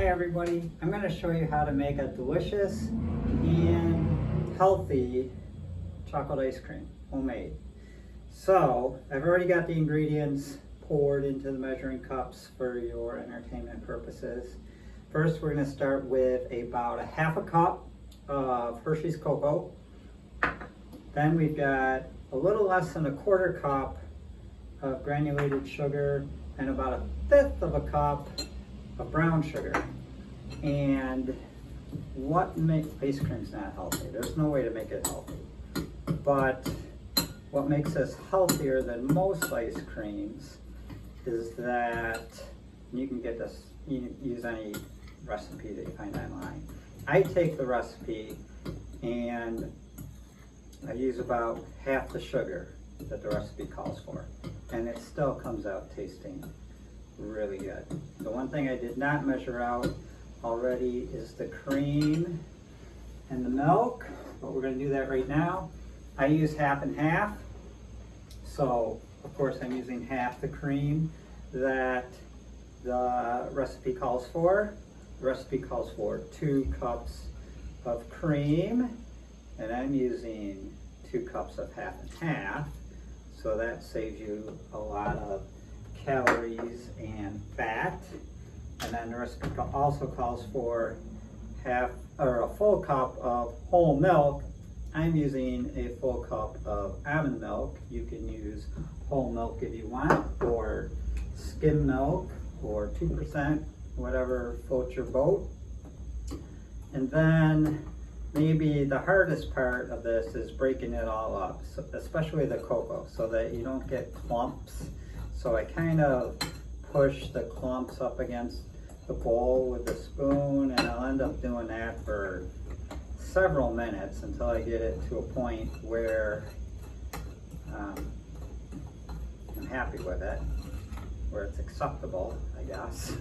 Hi everybody, I'm going to show you how to make a delicious and healthy chocolate ice cream, homemade. So I've already got the ingredients poured into the measuring cups for your entertainment purposes. First we're going to start with about a half a cup of Hershey's cocoa. Then we've got a little less than a quarter cup of granulated sugar and about a fifth of a cup of brown sugar. And what makes ice cream's not healthy? There's no way to make it healthy. But what makes this healthier than most ice creams is that you can get this, you can use any recipe that you find online. I take the recipe and I use about half the sugar that the recipe calls for, and it still comes out tasting really good. The one thing I did not measure out already is the cream and the milk, but we're going to do that right now. I use half and half, so of course I'm using half the cream that the recipe calls for. The recipe calls for 2 cups of cream, and I'm using 2 cups of half and half, so that saves you a lot of calories and fat. And then the recipe also calls for a full cup of whole milk. I'm using a full cup of almond milk. You can use whole milk if you want, or skim milk, or 2%, whatever floats your boat. And then maybe the hardest part of this is breaking it all up, so especially the cocoa, so that you don't get clumps. So I kind of push the clumps up against the bowl with the spoon, and I'll end up doing that for several minutes until I get it to a point where I'm happy with it, where it's acceptable, I guess.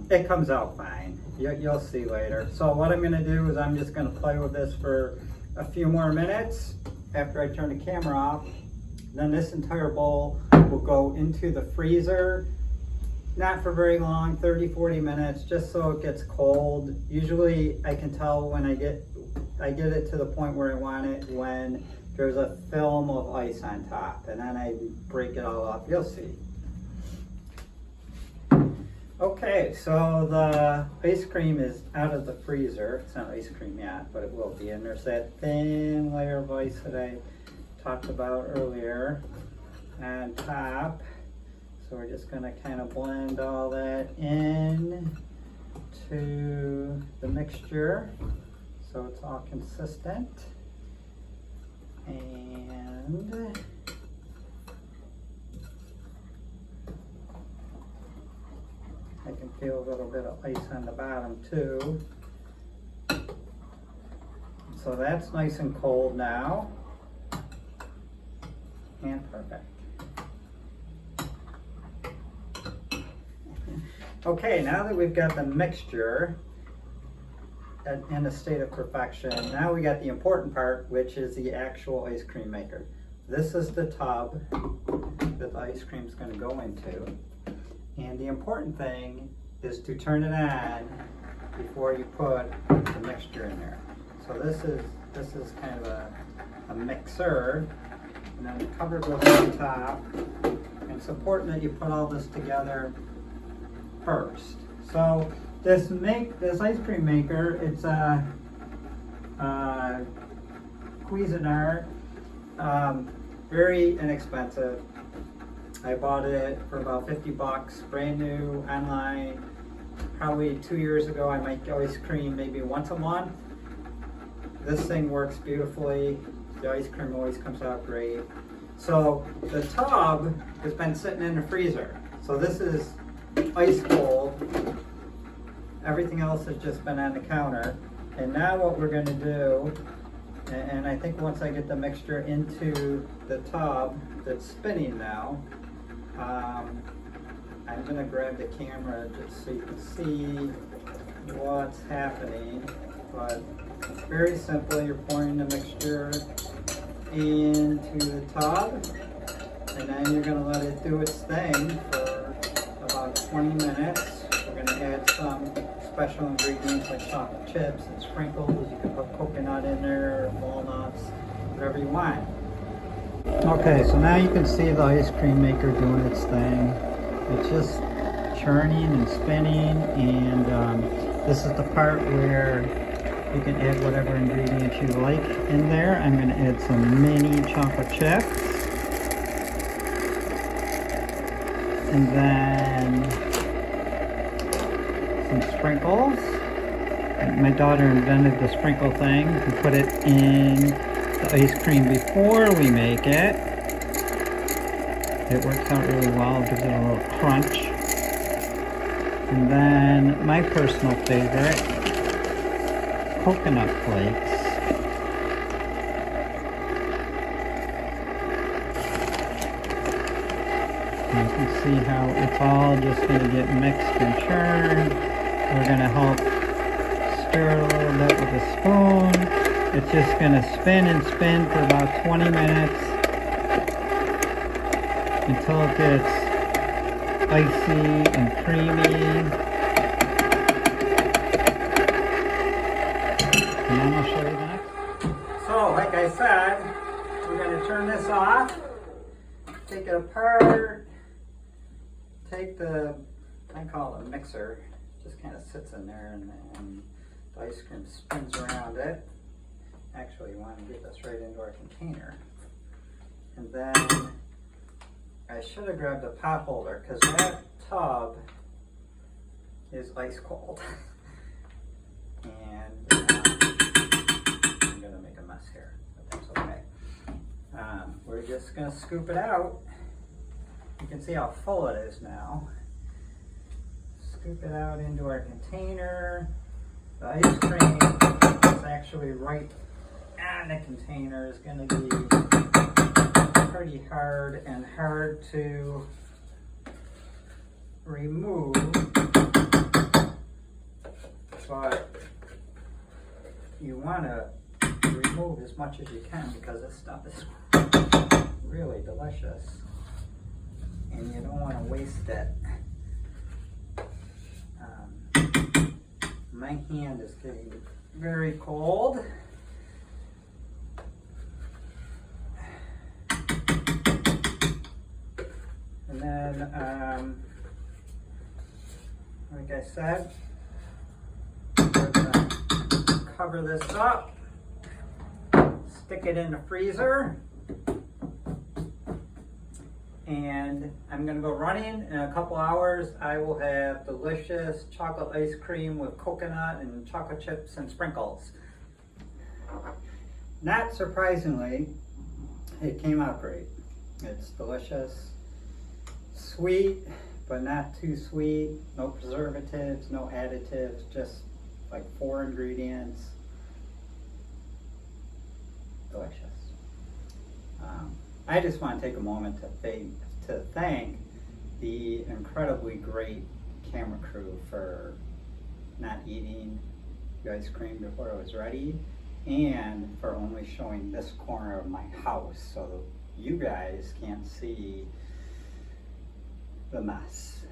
It comes out fine. You'll see later. So what I'm going to do is I'm just going to play with this for a few more minutes after I turn the camera off. Then this entire bowl will go into the freezer, not for very long, 30-40 minutes, just so it gets cold. Usually I can tell when I get it to the point where I want it when there's a film of ice on top, and then I break it all up. You'll see. Okay, so the ice cream is out of the freezer. It's not ice cream yet, but it will be. And there's that thin layer of ice that I talked about earlier on top. So we're just going to kind of blend all that in to the mixture so it's all consistent. And I can feel a little bit of ice on the bottom too. So that's nice and cold now. And perfect. Okay, now that we've got the mixture in a state of perfection, now we got the important part, which is the actual ice cream maker. This is the tub that the ice cream is going to go into. And the important thing is to turn it on before you put the mixture in there. So this is kind of a mixer, and then the cover goes on top. And it's important that you put all this together first. So this ice cream maker, it's a Cuisinart, very inexpensive. I bought it for about 50 bucks, brand new, online. Probably 2 years ago. I make ice cream maybe once a month. This thing works beautifully. The ice cream always comes out great. So the tub has been sitting in the freezer. So this is ice cold. Everything else has just been on the counter. And now what we're going to do, and I think once I get the mixture into the tub that's spinning now, I'm going to grab the camera just so you can see what's happening. But very simple, you're pouring the mixture into the tub, and then you're going to let it do its thing for about 20 minutes. We're going to add add some special ingredients like chocolate chips and sprinkles. You can put coconut in there, walnuts, whatever you want. Okay, so now you can see the ice cream maker doing its thing. It's just churning and spinning, and this is the part where you can add whatever ingredients you like in there. I'm going to add some mini chocolate chips, and then some sprinkles. And my daughter invented the sprinkle thing. You can put it in the ice cream before we make it. It works out really well. It gives it a little crunch. And then my personal favorite, coconut flakes. And you can see how it's all just going to get mixed and churned. We're going to help stir it a little bit with a spoon. It's just going to spin and spin for about 20 minutes until it gets icy and creamy. And then I'll show you the next. So, like I said, we're going to turn this off, take it apart, take the, I call it a mixer, just kind of sits in there, and the ice cream spins around it. Actually, you want to get this right into our container. And then I should have grabbed a pot holder because that tub is ice cold. And I'm going to make a mess here, but that's okay. We're just going to scoop it out. You can see how full it is now. Scoop it out into our container. The ice cream is actually right on the container. Is going to be pretty hard and hard to remove, but you want to remove as much as you can because this stuff is really delicious and you don't want to waste it. My hand is getting very cold. And then, like I said, we're going to cover this up, stick it in the freezer, and I'm going to go running. In a couple hours, I will have delicious chocolate ice cream with coconut and chocolate chips and sprinkles. Not surprisingly, it came out great. It's delicious. Sweet, but not too sweet. No preservatives, no additives, just like 4 ingredients. Delicious. I just want to take a moment to thank the incredibly great camera crew for not eating the ice cream before it was ready, and for only showing this corner of my house so you guys can't see the mess.